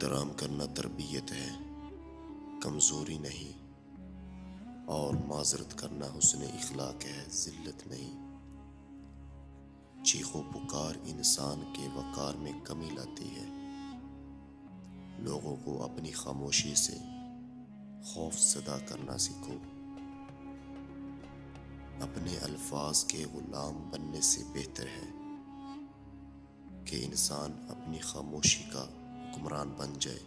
احترام کرنا تربیت ہے، کمزوری نہیں، اور معذرت کرنا حسن اخلاق ہے، ذلت نہیں۔ چیخ و پکار انسان کے وقار میں کمی لاتی ہے۔ لوگوں کو اپنی خاموشی سے خوف زدہ کرنا سیکھو۔ اپنے الفاظ کے غلام بننے سے بہتر ہے کہ انسان اپنی خاموشی کا حکمران بن جائے۔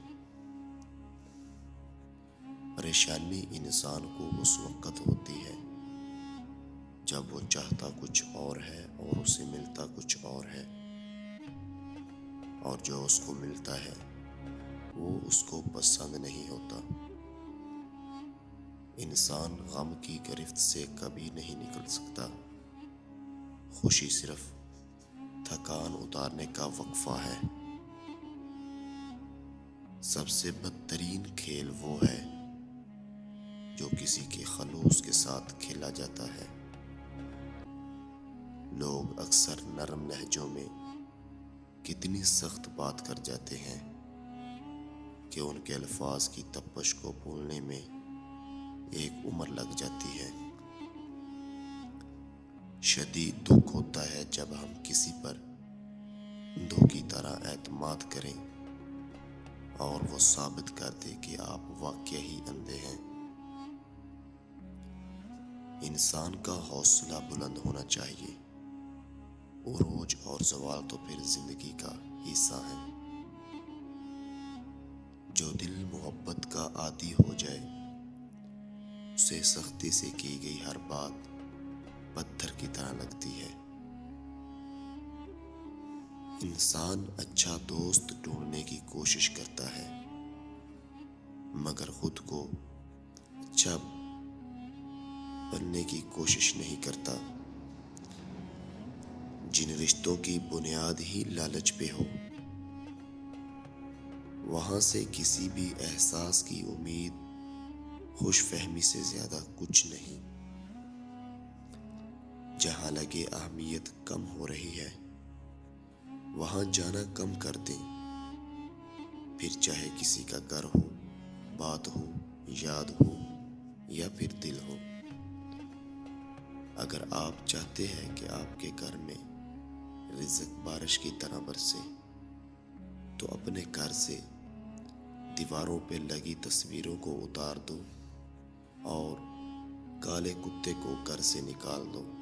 پریشانی انسان کو اس وقت ہوتی ہے جب وہ چاہتا کچھ اور ہے اور اسے ملتا کچھ اور ہے، اور جو اس کو ملتا ہے وہ اس کو پسند نہیں ہوتا۔ انسان غم کی گرفت سے کبھی نہیں نکل سکتا۔ خوشی صرف تھکان اتارنے کا وقفہ ہے۔ سب سے بدترین کھیل وہ ہے جو کسی کے خلوص کے ساتھ کھیلا جاتا ہے۔ لوگ اکثر نرم لہجوں میں کتنی سخت بات کر جاتے ہیں کہ ان کے الفاظ کی تپش کو بھولنے میں ایک عمر لگ جاتی ہے۔ شدید دکھ ہوتا ہے جب ہم کسی پر اندھوں کی طرح اعتماد کریں اور وہ ثابت کر دے کہ آپ واقعی ہی اندھے ہیں۔ انسان کا حوصلہ بلند ہونا چاہیے۔ عروج اور زوال تو پھر زندگی کا حصہ ہے۔ جو دل محبت کا عادی ہو جائے اسے سختی سے کی گئی ہر بات پتھر کی طرح لگتی ہے۔ انسان اچھا دوست ڈھونڈنے کی کوشش کرتا ہے مگر خود کو اچھا بننے کی کوشش نہیں کرتا۔ جن رشتوں کی بنیاد ہی لالچ پہ ہو وہاں سے کسی بھی احساس کی امید خوش فہمی سے زیادہ کچھ نہیں۔ جہاں لگے اہمیت کم ہو رہی ہے وہاں جانا کم کر دیں، پھر چاہے کسی کا گھر ہو، بات ہو، یاد ہو یا پھر دل ہو۔ اگر آپ چاہتے ہیں کہ آپ کے گھر میں رزق بارش کی طرح برسے تو اپنے گھر سے دیواروں پہ لگی تصویروں کو اتار دو اور کالے کتے کو گھر سے نکال دو۔